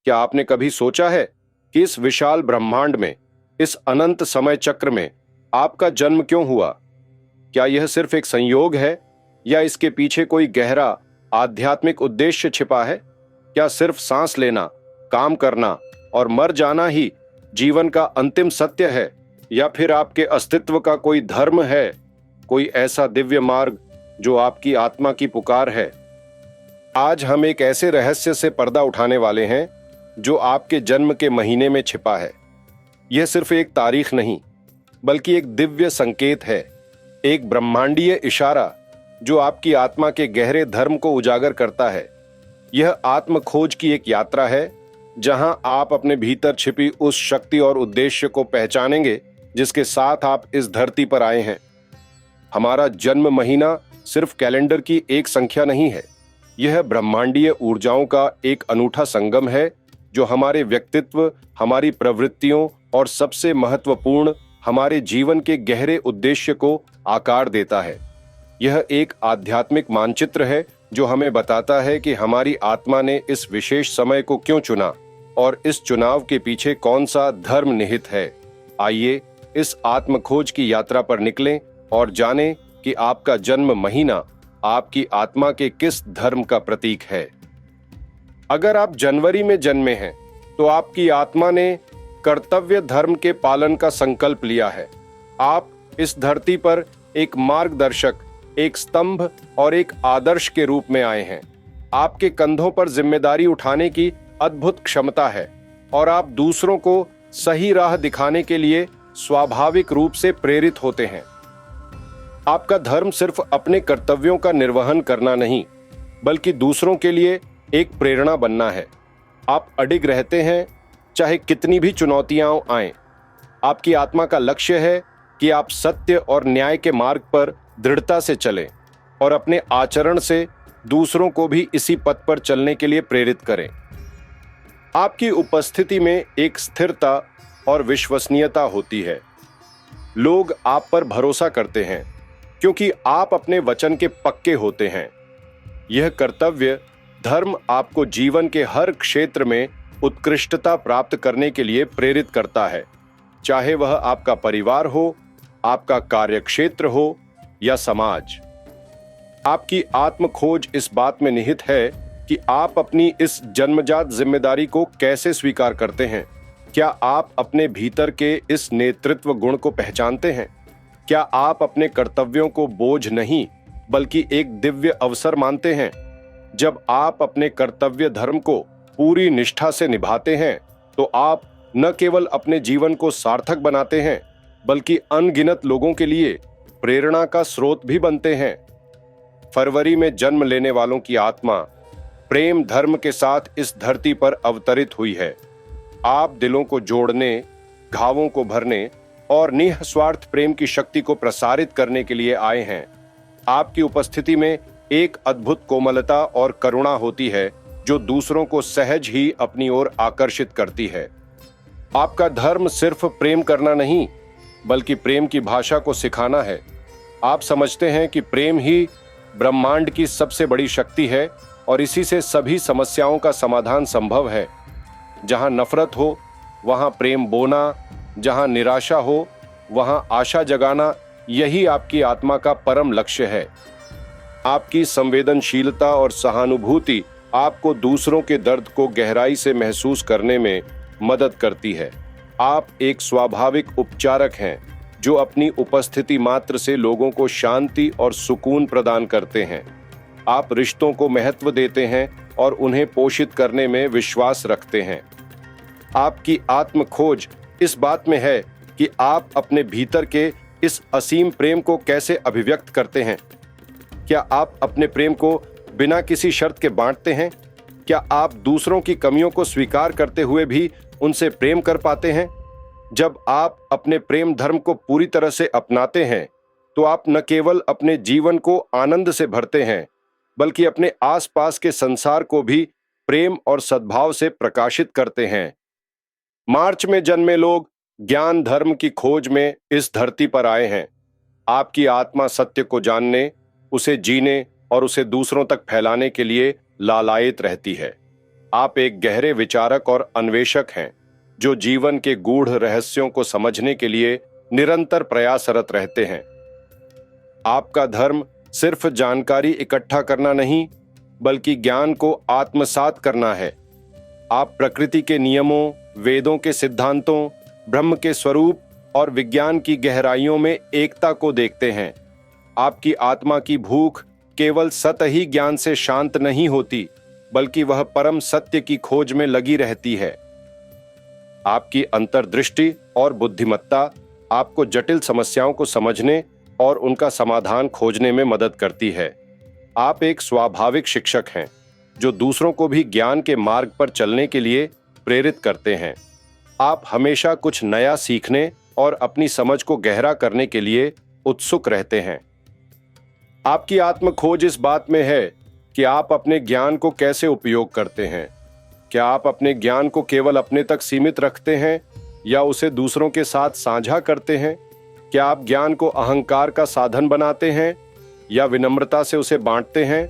क्या आपने कभी सोचा है कि इस विशाल ब्रह्मांड में, इस अनंत समय चक्र में आपका जन्म क्यों हुआ? क्या यह सिर्फ एक संयोग है या इसके पीछे कोई गहरा आध्यात्मिक उद्देश्य छिपा है? क्या सिर्फ सांस लेना, काम करना और मर जाना ही जीवन का अंतिम सत्य है, या फिर आपके अस्तित्व का कोई धर्म है, कोई ऐसा दिव्य मार्ग जो आपकी आत्मा की पुकार है? आज हम एक ऐसे रहस्य से पर्दा उठाने वाले हैं जो आपके जन्म के महीने में छिपा है। यह सिर्फ एक तारीख नहीं, बल्कि एक दिव्य संकेत है, एक ब्रह्मांडीय इशारा जो आपकी आत्मा के गहरे धर्म को उजागर करता है। यह आत्म खोज की एक यात्रा है जहां आप अपने भीतर छिपी उस शक्ति और उद्देश्य को पहचानेंगे जिसके साथ आप इस धरती पर आए हैं। हमारा जन्म महीना सिर्फ कैलेंडर की एक संख्या नहीं है, यह ब्रह्मांडीय ऊर्जाओं का एक अनूठा संगम है जो हमारे व्यक्तित्व, हमारी प्रवृत्तियों और सबसे महत्वपूर्ण हमारे जीवन के गहरे उद्देश्य को आकार देता है। यह एक आध्यात्मिक मानचित्र है जो हमें बताता है कि हमारी आत्मा ने इस विशेष समय को क्यों चुना और इस चुनाव के पीछे कौन सा धर्म निहित है। आइए इस आत्म खोज की यात्रा पर निकलें और जानें कि आपका जन्म महीना आपकी आत्मा के किस धर्म का प्रतीक है। अगर आप जनवरी में जन्मे हैं तो आपकी आत्मा ने कर्तव्य धर्म के पालन का संकल्प लिया है। आप इस धरती पर एक मार्गदर्शक, एक स्तंभ और एक आदर्श के रूप में आए हैं। आपके कंधों पर जिम्मेदारी उठाने की अद्भुत क्षमता है और आप दूसरों को सही राह दिखाने के लिए स्वाभाविक रूप से प्रेरित होते हैं। आपका धर्म सिर्फ अपने कर्तव्यों का निर्वहन करना नहीं, बल्कि दूसरों के लिए एक प्रेरणा बनना है। आप अडिग रहते हैं चाहे कितनी भी चुनौतियां आएं। आपकी आत्मा का लक्ष्य है कि आप सत्य और न्याय के मार्ग पर दृढ़ता से चलें और अपने आचरण से दूसरों को भी इसी पथ पर चलने के लिए प्रेरित करें। आपकी उपस्थिति में एक स्थिरता और विश्वसनीयता होती है। लोग आप पर भरोसा करते हैं क्योंकि आप अपने वचन के पक्के होते हैं। यह कर्तव्य धर्म आपको जीवन के हर क्षेत्र में उत्कृष्टता प्राप्त करने के लिए प्रेरित करता है, चाहे वह आपका परिवार हो, आपका कार्यक्षेत्र हो या समाज। आपकी आत्म खोज इस बात में निहित है कि आप अपनी इस जन्मजात जिम्मेदारी को कैसे स्वीकार करते हैं। क्या आप अपने भीतर के इस नेतृत्व गुण को पहचानते हैं? क्या आप अपने कर्तव्यों को बोझ नहीं बल्कि एक दिव्य अवसर मानते हैं? जब आप अपने कर्तव्य धर्म को पूरी निष्ठा से निभाते हैं तो आप न केवल अपने जीवन को सार्थक बनाते हैं बल्कि अनगिनत लोगों के लिए प्रेरणा का स्रोत भी बनते हैं। फरवरी में जन्म लेने वालों की आत्मा प्रेम धर्म के साथ इस धरती पर अवतरित हुई है। आप दिलों को जोड़ने, घावों को भरने और निस्वार्थ प्रेम की शक्ति को प्रसारित करने के लिए आए हैं। आपकी उपस्थिति में एक अद्भुत कोमलता और करुणा होती है जो दूसरों को सहज ही अपनी ओर आकर्षित करती है। आपका धर्म सिर्फ प्रेम करना नहीं, बल्कि प्रेम की भाषा को सिखाना है। आप समझते हैं कि प्रेम ही ब्रह्मांड की सबसे बड़ी शक्ति है और इसी से सभी समस्याओं का समाधान संभव है। जहां नफरत हो वहां प्रेम बोना, जहां निराशा हो वहां आशा जगाना, यही आपकी आत्मा का परम लक्ष्य है। आपकी संवेदनशीलता और सहानुभूति आपको दूसरों के दर्द को गहराई से महसूस करने में मदद करती है। आप एक स्वाभाविक उपचारक हैं जो अपनी उपस्थिति मात्र से लोगों को शांति और सुकून प्रदान करते हैं। आप रिश्तों को महत्व देते हैं और उन्हें पोषित करने में विश्वास रखते हैं। आपकी आत्म खोज इस बात में है कि आप अपने भीतर के इस असीम प्रेम को कैसे अभिव्यक्त करते हैं। क्या आप अपने प्रेम को बिना किसी शर्त के बांटते हैं? क्या आप दूसरों की कमियों को स्वीकार करते हुए भी उनसे प्रेम कर पाते हैं? जब आप अपने प्रेम धर्म को पूरी तरह से अपनाते हैं तो आप न केवल अपने जीवन को आनंद से भरते हैं बल्कि अपने आसपास के संसार को भी प्रेम और सद्भाव से प्रकाशित करते हैं। मार्च में जन्मे लोग ज्ञान धर्म की खोज में इस धरती पर आए हैं। आपकी आत्मा सत्य को जानने, उसे जीने और उसे दूसरों तक फैलाने के लिए लालायित रहती है। आप एक गहरे विचारक और अन्वेषक हैं जो जीवन के गूढ़ रहस्यों को समझने के लिए निरंतर प्रयासरत रहते हैं। आपका धर्म सिर्फ जानकारी इकट्ठा करना नहीं, बल्कि ज्ञान को आत्मसात करना है। आप प्रकृति के नियमों, वेदों के सिद्धांतों, ब्रह्म के स्वरूप और विज्ञान की गहराइयों में एकता को देखते हैं। आपकी आत्मा की भूख केवल सतही ज्ञान से शांत नहीं होती, बल्कि वह परम सत्य की खोज में लगी रहती है। आपकी अंतर्दृष्टि और बुद्धिमत्ता आपको जटिल समस्याओं को समझने और उनका समाधान खोजने में मदद करती है। आप एक स्वाभाविक शिक्षक हैं जो दूसरों को भी ज्ञान के मार्ग पर चलने के लिए प्रेरित करते हैं। आप हमेशा कुछ नया सीखने और अपनी समझ को गहरा करने के लिए उत्सुक रहते हैं। आपकी आत्म खोज इस बात में है कि आप अपने ज्ञान को कैसे उपयोग करते हैं। क्या आप अपने ज्ञान को केवल अपने तक सीमित रखते हैं या उसे दूसरों के साथ साझा करते हैं? क्या आप ज्ञान को अहंकार का साधन बनाते हैं या विनम्रता से उसे बांटते हैं?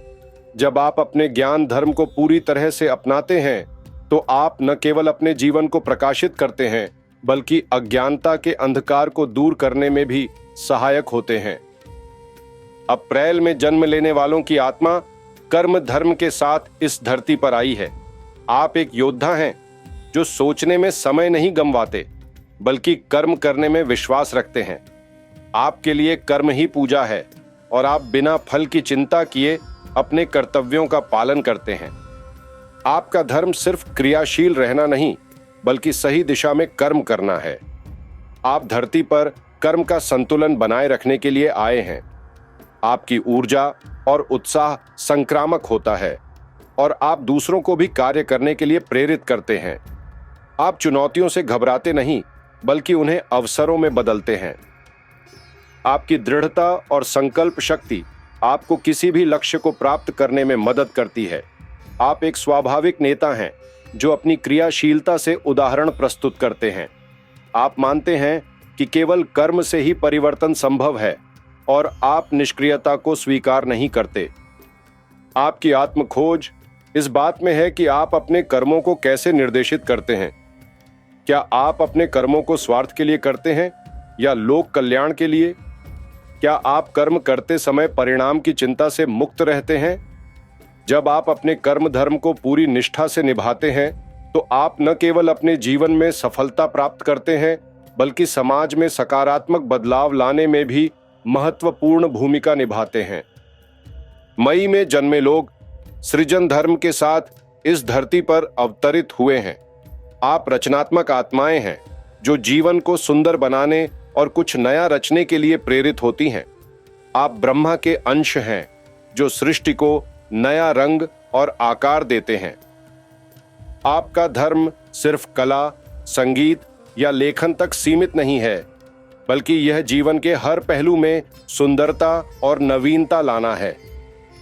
जब आप अपने ज्ञान धर्म को पूरी तरह से अपनाते हैं तो आप न केवल अपने जीवन को प्रकाशित करते हैं, बल्कि अज्ञानता के अंधकार को दूर करने में भी सहायक होते हैं। अप्रैल में जन्म लेने वालों की आत्मा कर्म धर्म के साथ इस धरती पर आई है। आप एक योद्धा हैं जो सोचने में समय नहीं गंवाते, बल्कि कर्म करने में विश्वास रखते हैं। आपके लिए कर्म ही पूजा है और आप बिना फल की चिंता किए अपने कर्तव्यों का पालन करते हैं। आपका धर्म सिर्फ क्रियाशील रहना नहीं, बल्कि सही दिशा में कर्म करना है। आप धरती पर कर्म का संतुलन बनाए रखने के लिए आए हैं। आपकी ऊर्जा और उत्साह संक्रामक होता है और आप दूसरों को भी कार्य करने के लिए प्रेरित करते हैं। आप चुनौतियों से घबराते नहीं, बल्कि उन्हें अवसरों में बदलते हैं। आपकी दृढ़ता और संकल्प शक्ति आपको किसी भी लक्ष्य को प्राप्त करने में मदद करती है। आप एक स्वाभाविक नेता हैं जो अपनी क्रियाशीलता से उदाहरण प्रस्तुत करते हैं। आप मानते हैं कि केवल कर्म से ही परिवर्तन संभव है और आप निष्क्रियता को स्वीकार नहीं करते। आपकी आत्म खोज इस बात में है कि आप अपने कर्मों को कैसे निर्देशित करते हैं। क्या आप अपने कर्मों को स्वार्थ के लिए करते हैं या लोक कल्याण के लिए? क्या आप कर्म करते समय परिणाम की चिंता से मुक्त रहते हैं? जब आप अपने कर्म धर्म को पूरी निष्ठा से निभाते हैं तो आप न केवल अपने जीवन में सफलता प्राप्त करते हैं, बल्कि समाज में सकारात्मक बदलाव लाने में भी महत्वपूर्ण भूमिका निभाते हैं। मई में जन्मे लोग सृजन धर्म के साथ इस धरती पर अवतरित हुए हैं। आप रचनात्मक आत्माएं हैं जो जीवन को सुंदर बनाने और कुछ नया रचने के लिए प्रेरित होती हैं। आप ब्रह्मा के अंश हैं जो सृष्टि को नया रंग और आकार देते हैं। आपका धर्म सिर्फ कला, संगीत या लेखन तक सीमित नहीं है, बल्कि यह जीवन के हर पहलू में सुंदरता और नवीनता लाना है।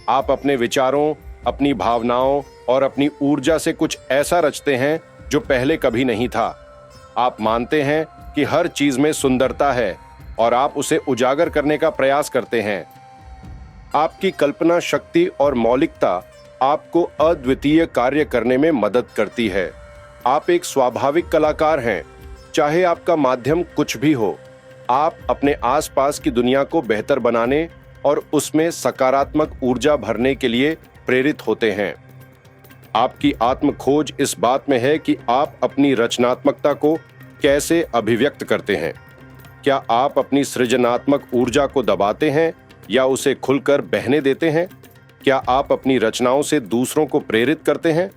आप अपने विचारों, अपनी भावनाओं और अपनी ऊर्जा से कुछ ऐसा रचते हैं जो पहले कभी नहीं था। आप मानते हैं कि हर चीज में सुंदरता है और आप उसे उजागर करने का प्रयास करते हैं। आपकी कल्पना शक्ति और मौलिकता आपको अद्वितीय कार्य करने में मदद करती है। आप एक स्वाभाविक कलाकार हैं, चाहे आपका माध्यम कुछ भी हो। आप अपने आसपास की दुनिया को बेहतर बनाने और उसमें सकारात्मक ऊर्जा भरने के लिए प्रेरित होते हैं। आपकी आत्म खोज इस बात में है कि आप अपनी रचनात्मकता को कैसे अभिव्यक्त करते हैं। क्या आप अपनी सृजनात्मक ऊर्जा को दबाते हैं या उसे खुलकर बहने देते हैं? क्या आप अपनी रचनाओं से दूसरों को प्रेरित करते हैं?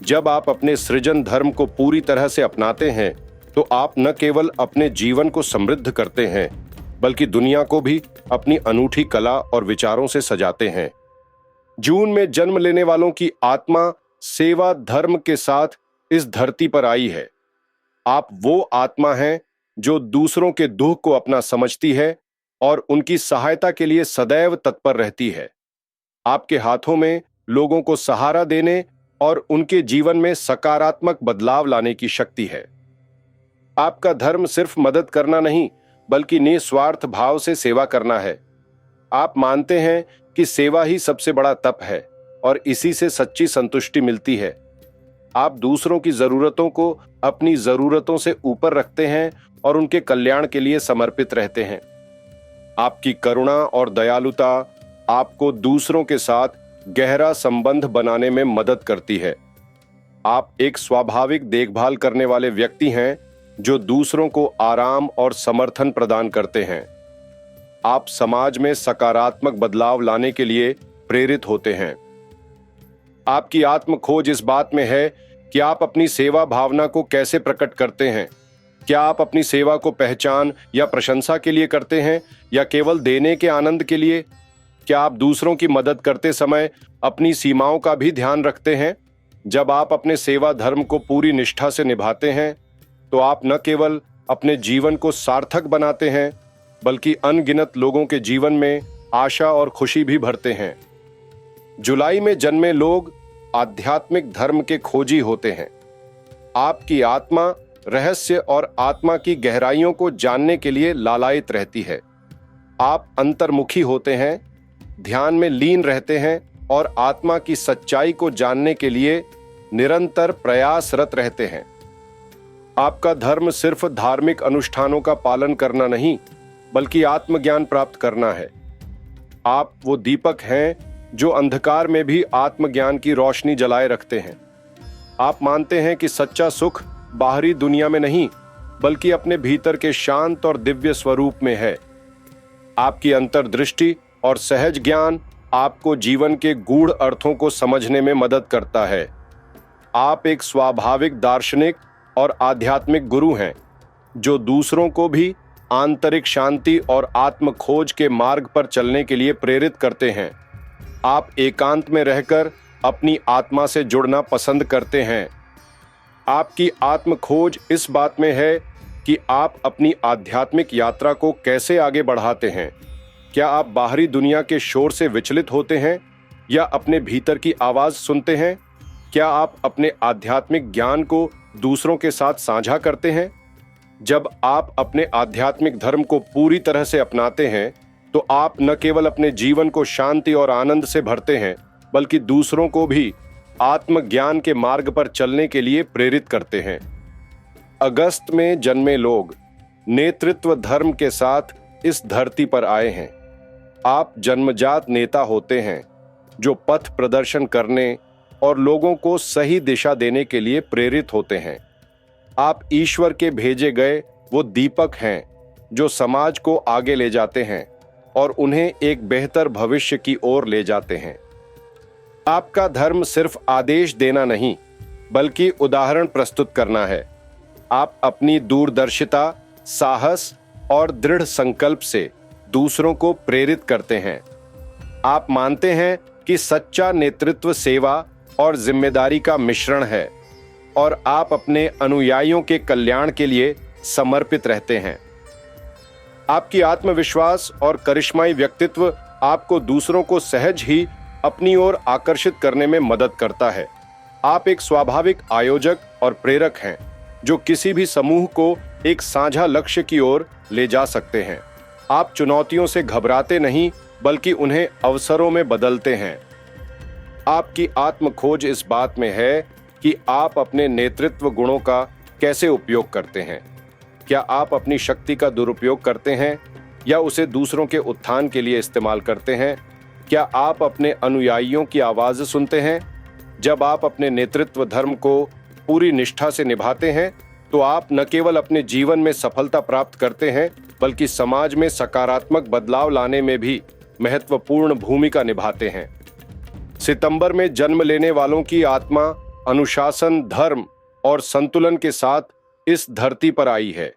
जब आप अपने सृजन धर्म को पूरी तरह से अपनाते हैं तो आप न केवल अपने जीवन को समृद्ध करते हैं, बल्कि दुनिया को भी अपनी अनूठी कला और विचारों से सजाते हैं। जून में जन्म लेने वालों की आत्मा सेवा धर्म के साथ इस धरती पर आई है। आप वो आत्मा हैं जो दूसरों के दुख को अपना समझती है और उनकी सहायता के लिए सदैव तत्पर रहती है। आपके हाथों में लोगों को सहारा देने और उनके जीवन में सकारात्मक बदलाव लाने की शक्ति है। आपका धर्म सिर्फ मदद करना नहीं, बल्कि निस्वार्थ भाव से सेवा करना है। आप मानते हैं कि सेवा ही सबसे बड़ा तप है और इसी से सच्ची संतुष्टि मिलती है। आप दूसरों की जरूरतों को अपनी जरूरतों से ऊपर रखते हैं और उनके कल्याण के लिए समर्पित रहते हैं। आपकी करुणा और दयालुता आपको दूसरों के साथ गहरा संबंध बनाने में मदद करती है। आप एक स्वाभाविक देखभाल करने वाले व्यक्ति हैं जो दूसरों को आराम और समर्थन प्रदान करते हैं। आप समाज में सकारात्मक बदलाव लाने के लिए प्रेरित होते हैं। आपकी आत्म खोज इस बात में है कि आप अपनी सेवा भावना को कैसे प्रकट करते हैं। क्या आप अपनी सेवा को पहचान या प्रशंसा के लिए करते हैं या केवल देने के आनंद के लिए? क्या आप दूसरों की मदद करते समय अपनी सीमाओं का भी ध्यान रखते हैं? जब आप अपने सेवा धर्म को पूरी निष्ठा से निभाते हैं तो आप न केवल अपने जीवन को सार्थक बनाते हैं बल्कि अनगिनत लोगों के जीवन में आशा और खुशी भी भरते हैं। जुलाई में जन्मे लोग आध्यात्मिक धर्म के खोजी होते हैं। आपकी आत्मा रहस्य और आत्मा की गहराइयों को जानने के लिए लालायित रहती है। आप अंतर्मुखी होते हैं, ध्यान में लीन रहते हैं और आत्मा की सच्चाई को जानने के लिए निरंतर प्रयासरत रहते हैं। आपका धर्म सिर्फ धार्मिक अनुष्ठानों का पालन करना नहीं बल्कि आत्मज्ञान प्राप्त करना है। आप वो दीपक हैं जो अंधकार में भी आत्मज्ञान की रोशनी जलाए रखते हैं। आप मानते हैं कि सच्चा सुख बाहरी दुनिया में नहीं बल्कि अपने भीतर के शांत और दिव्य स्वरूप में है। आपकी अंतर्दृष्टि और सहज ज्ञान आपको जीवन के गूढ़ अर्थों को समझने में मदद करता है। आप एक स्वाभाविक दार्शनिक और आध्यात्मिक गुरु हैं जो दूसरों को भी आंतरिक शांति और आत्म खोज के मार्ग पर चलने के लिए प्रेरित करते हैं। आप एकांत में रहकर अपनी आत्मा से जुड़ना पसंद करते हैं। आपकी आत्म खोज इस बात में है कि आप अपनी आध्यात्मिक यात्रा को कैसे आगे बढ़ाते हैं। क्या आप बाहरी दुनिया के शोर से विचलित होते हैं या अपने भीतर की आवाज सुनते हैं? क्या आप अपने आध्यात्मिक ज्ञान को दूसरों के साथ साझा करते हैं? जब आप अपने आध्यात्मिक धर्म को पूरी तरह से अपनाते हैं तो आप न केवल अपने जीवन को शांति और आनंद से भरते हैं बल्कि दूसरों को भी आत्मज्ञान के मार्ग पर चलने के लिए प्रेरित करते हैं। अगस्त में जन्मे लोग नेतृत्व धर्म के साथ इस धरती पर आए हैं। आप जन्मजात नेता होते हैं जो पथ प्रदर्शन करने और लोगों को सही दिशा देने के लिए प्रेरित होते हैं। आप ईश्वर के भेजे गए वो दीपक हैं जो समाज को आगे ले जाते हैं और उन्हें एक बेहतर भविष्य की ओर ले जाते हैं। आपका धर्म सिर्फ आदेश देना नहीं बल्कि उदाहरण प्रस्तुत करना है। आप अपनी दूरदर्शिता, साहस और दृढ़ संकल्प से दूसरों को प्रेरित करते हैं। आप मानते हैं कि सच्चा नेतृत्व सेवा और जिम्मेदारी का मिश्रण है और आप अपने अनुयायियों के कल्याण के लिए समर्पित रहते हैं। आपकी आत्मविश्वास और करिश्माई व्यक्तित्व आपको दूसरों को सहज ही अपनी ओर आकर्षित करने में मदद करता है। आप एक स्वाभाविक आयोजक और प्रेरक हैं जो किसी भी समूह को एक साझा लक्ष्य की ओर ले जा सकते हैं। आप चुनौतियों से घबराते नहीं बल्कि उन्हें अवसरों में बदलते हैं। आपकी आत्म खोज इस बात में है कि आप अपने नेतृत्व गुणों का कैसे उपयोग करते हैं। क्या आप अपनी शक्ति का दुरुपयोग करते हैं या उसे दूसरों के उत्थान के लिए इस्तेमाल करते हैं? क्या आप अपने अनुयायियों की आवाज सुनते हैं? जब आप अपने नेतृत्व धर्म को पूरी निष्ठा से निभाते हैं तो आप न केवल अपने जीवन में सफलता प्राप्त करते हैं बल्कि समाज में सकारात्मक बदलाव लाने में भी महत्वपूर्ण भूमिका निभाते हैं। सितंबर में जन्म लेने वालों की आत्मा अनुशासन, धर्म और संतुलन के साथ इस धरती पर आई है।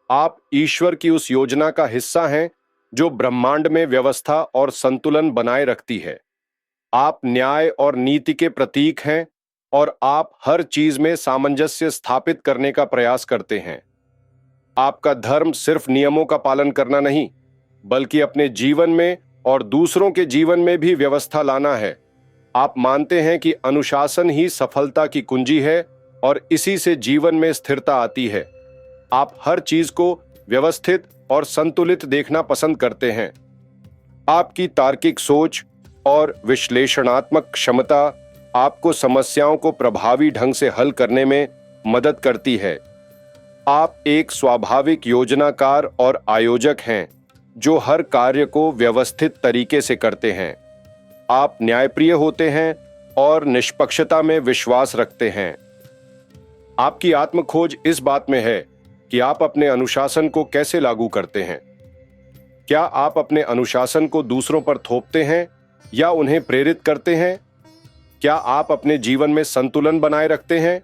आप ईश्वर की उस योजना का हिस्सा हैं जो ब्रह्मांड में व्यवस्था और संतुलन बनाए रखती है। आप न्याय और नीति के प्रतीक हैं और आप हर चीज में सामंजस्य स्थापित करने का प्रयास करते हैं। आपका धर्म सिर्फ नियमों का पालन करना नहीं बल्कि अपने जीवन में और दूसरों के जीवन में भी व्यवस्था लाना है। आप मानते हैं कि अनुशासन ही सफलता की कुंजी है और इसी से जीवन में स्थिरता आती है। आप हर चीज को व्यवस्थित और संतुलित देखना पसंद करते हैं। आपकी तार्किक सोच और विश्लेषणात्मक क्षमता आपको समस्याओं को प्रभावी ढंग से हल करने में मदद करती है। आप एक स्वाभाविक योजनाकार और आयोजक हैं जो हर कार्य को व्यवस्थित तरीके से करते हैं। आप न्यायप्रिय होते हैं और निष्पक्षता में विश्वास रखते हैं। आपकी आत्म खोज इस बात में है कि आप अपने अनुशासन को कैसे लागू करते हैं। क्या आप अपने अनुशासन को दूसरों पर थोपते हैं या उन्हें प्रेरित करते हैं? क्या आप अपने जीवन में संतुलन बनाए रखते हैं?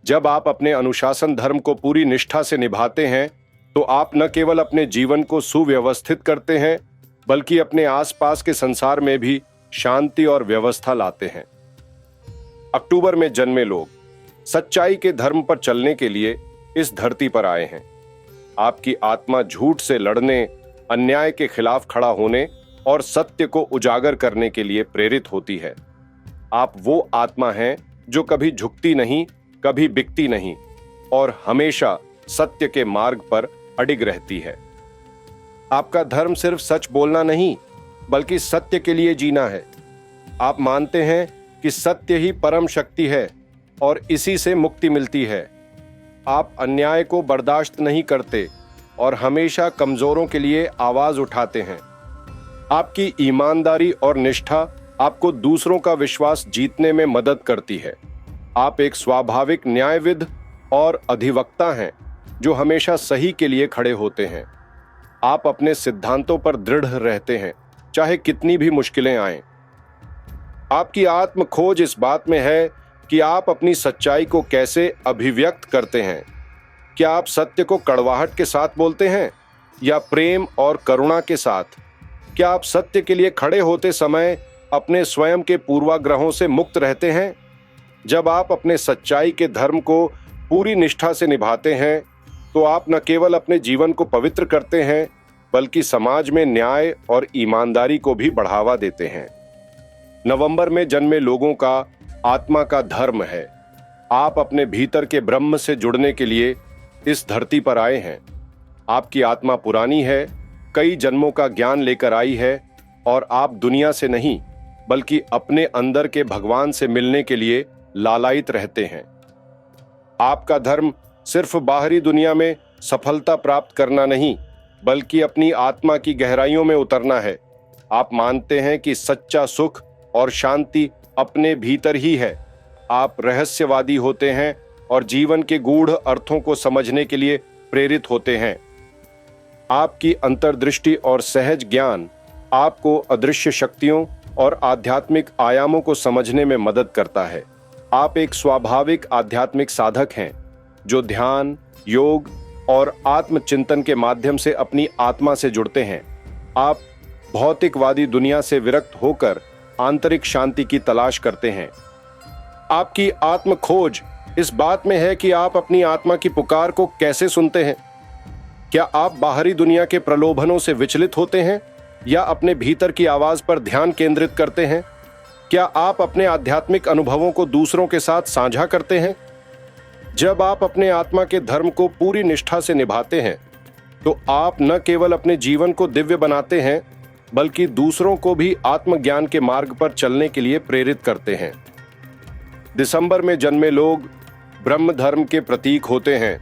जब आप अपने अनुशासन धर्म को पूरी निष्ठा से निभाते हैं तो आप न केवल अपने जीवन को सुव्यवस्थित करते हैं बल्कि अपने आसपास के संसार में भी शांति और व्यवस्था लाते हैं। अक्टूबर में जन्मे लोग सच्चाई के धर्म पर चलने के लिए इस धरती पर आए हैं। आपकी आत्मा झूठ से लड़ने, अन्याय के खिलाफ खड़ा होने और सत्य को उजागर करने के लिए प्रेरित होती है। आप वो आत्मा हैं जो कभी झुकती नहीं, कभी बिकती नहीं और हमेशा सत्य के मार्ग पर अडिग रहती है। आपका धर्म सिर्फ सच बोलना नहीं बल्कि सत्य के लिए जीना है। आप मानते हैं कि सत्य ही परम शक्ति है और इसी से मुक्ति मिलती है। आप अन्याय को बर्दाश्त नहीं करते और हमेशा कमजोरों के लिए आवाज उठाते हैं। आपकी ईमानदारी और निष्ठा आपको दूसरों का विश्वास जीतने में मदद करती है। आप एक स्वाभाविक न्यायविद और अधिवक्ता हैं जो हमेशा सही के लिए खड़े होते हैं। आप अपने सिद्धांतों पर दृढ़ रहते हैं, चाहे कितनी भी मुश्किलें आएं। आपकी आत्म खोज इस बात में है कि आप अपनी सच्चाई को कैसे अभिव्यक्त करते हैं। क्या आप सत्य को कड़वाहट के साथ बोलते हैं या प्रेम और करुणा के साथ? क्या आप सत्य के लिए खड़े होते समय अपने स्वयं के पूर्वाग्रहों से मुक्त रहते हैं? जब आप अपने सच्चाई के धर्म को पूरी निष्ठा से निभाते हैं तो आप न केवल अपने जीवन को पवित्र करते हैं बल्कि समाज में न्याय और ईमानदारी को भी बढ़ावा देते हैं। नवंबर में जन्मे लोगों का आत्मा का धर्म है। आप अपने भीतर के ब्रह्म से जुड़ने के लिए इस धरती पर आए हैं। आपकी आत्मा पुरानी है, कई जन्मों का ज्ञान लेकर आई है और आप दुनिया से नहीं बल्कि अपने अंदर के भगवान से मिलने के लिए लालायित रहते हैं। आपका धर्म सिर्फ बाहरी दुनिया में सफलता प्राप्त करना नहीं बल्कि अपनी आत्मा की गहराइयों में उतरना है। आप मानते हैं कि सच्चा सुख और शांति अपने भीतर ही है। आप रहस्यवादी होते हैं और जीवन के गूढ़ अर्थों को समझने के लिए प्रेरित होते हैं। आपकी अंतर्दृष्टि और सहज ज्ञान आपको अदृश्य शक्तियों और आध्यात्मिक आयामों को समझने में मदद करता है। आप एक स्वाभाविक आध्यात्मिक साधक हैं जो ध्यान, योग और आत्मचिंतन के माध्यम से अपनी आत्मा से जुड़ते हैं। आप भौतिकवादी दुनिया से विरक्त होकर आंतरिक शांति की तलाश करते हैं। आपकी आत्म खोज इस बात में है कि आप अपनी आत्मा की पुकार को कैसे सुनते हैं। क्या आप बाहरी दुनिया के प्रलोभनों से विचलित होते हैं या अपने भीतर की आवाज पर ध्यान केंद्रित करते हैं? क्या आप अपने आध्यात्मिक अनुभवों को दूसरों के साथ साझा करते हैं? जब आप अपने आत्मा के धर्म को पूरी निष्ठा से निभाते हैं तो आप न केवल अपने जीवन को दिव्य बनाते हैं बल्कि दूसरों को भी आत्मज्ञान के मार्ग पर चलने के लिए प्रेरित करते हैं। दिसंबर में जन्मे लोग ब्रह्म धर्म के प्रतीक होते हैं।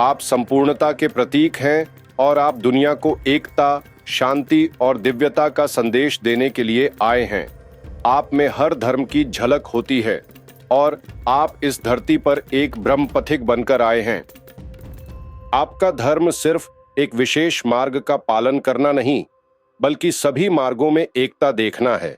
आप संपूर्णता के प्रतीक हैं और आप दुनिया को एकता, शांति और दिव्यता का संदेश देने के लिए आए हैं। आप में हर धर्म की झलक होती है और आप इस धरती पर एक ब्रह्म पथिक बनकर आए हैं। आपका धर्म सिर्फ एक विशेष मार्ग का पालन करना नहीं बल्कि सभी मार्गों में एकता देखना है।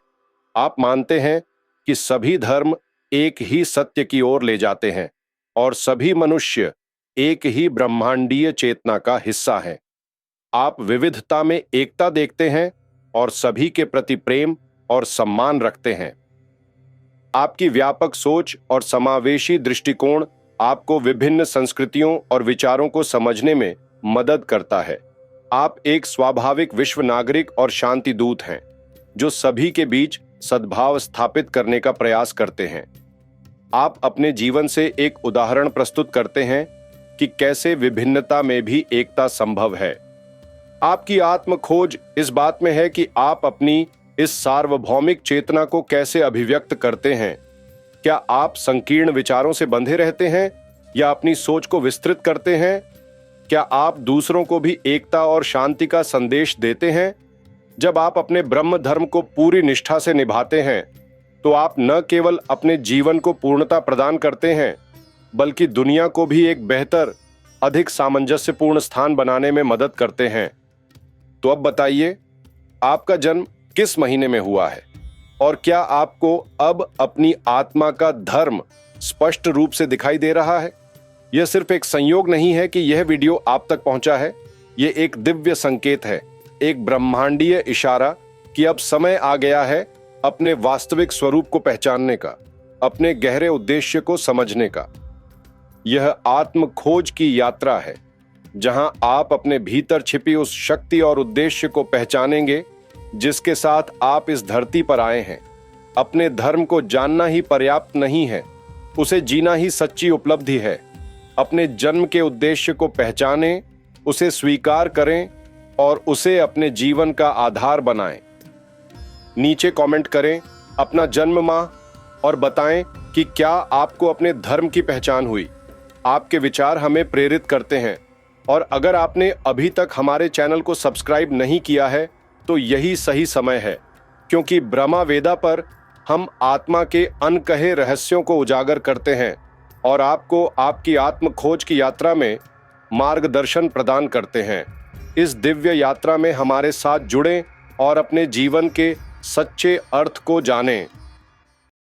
आप मानते हैं कि सभी धर्म एक ही सत्य की ओर ले जाते हैं और सभी मनुष्य एक ही ब्रह्मांडीय चेतना का हिस्सा हैं। आप विविधता में एकता देखते हैं और सभी के प्रति प्रेम और सम्मान रखते हैं। आपकी व्यापक सोच और समावेशी दृष्टिकोण आपको विभिन्न संस्कृतियों और विचारों को समझने में मदद करता है। आप एक स्वाभाविक विश्व नागरिक और शांति दूत हैं जो सभी के बीच सद्भाव स्थापित करने का प्रयास करते हैं। आप अपने जीवन से एक उदाहरण प्रस्तुत करते हैं कि कैसे विभिन्नता में भी एकता संभव है। आपकी आत्म खोज इस बात में है कि आप अपनी इस सार्वभौमिक चेतना को कैसे अभिव्यक्त करते हैं? क्या आप संकीर्ण विचारों से बंधे रहते हैं या अपनी सोच को विस्तृत करते हैं? क्या आप दूसरों को भी एकता और शांति का संदेश देते हैं? जब आप अपने ब्रह्म धर्म को पूरी निष्ठा से निभाते हैं तो आप न केवल अपने जीवन को पूर्णता प्रदान करते हैं बल्कि दुनिया को भी एक बेहतर, अधिक सामंजस्यपूर्ण स्थान बनाने में मदद करते हैं। तो अब बताइए, आपका जन्म किस महीने में हुआ है और क्या आपको अब अपनी आत्मा का धर्म स्पष्ट रूप से दिखाई दे रहा है? यह सिर्फ एक संयोग नहीं है कि यह वीडियो आप तक पहुंचा है, यह एक दिव्य संकेत है, एक ब्रह्मांडीय इशारा कि अब समय आ गया है अपने वास्तविक स्वरूप को पहचानने का, अपने गहरे उद्देश्य को समझने का। यह आत्म खोज की यात्रा है जहां आप अपने भीतर छिपी उस शक्ति और उद्देश्य को पहचानेंगे जिसके साथ आप इस धरती पर आए हैं। अपने धर्म को जानना ही पर्याप्त नहीं है, उसे जीना ही सच्ची उपलब्धि है। अपने जन्म के उद्देश्य को पहचानें, उसे स्वीकार करें और उसे अपने जीवन का आधार बनाएं। नीचे कमेंट करें अपना जन्म माह और बताएं कि क्या आपको अपने धर्म की पहचान हुई। आपके विचार हमें प्रेरित करते हैं और अगर आपने अभी तक हमारे चैनल को सब्सक्राइब नहीं किया है तो यही सही समय है, क्योंकि ब्रह्मा वेदा पर हम आत्मा के अनकहे रहस्यों को उजागर करते हैं और आपको आपकी आत्म खोज की यात्रा में मार्गदर्शन प्रदान करते हैं। इस दिव्य यात्रा में हमारे साथ जुड़ें और अपने जीवन के सच्चे अर्थ को जानें।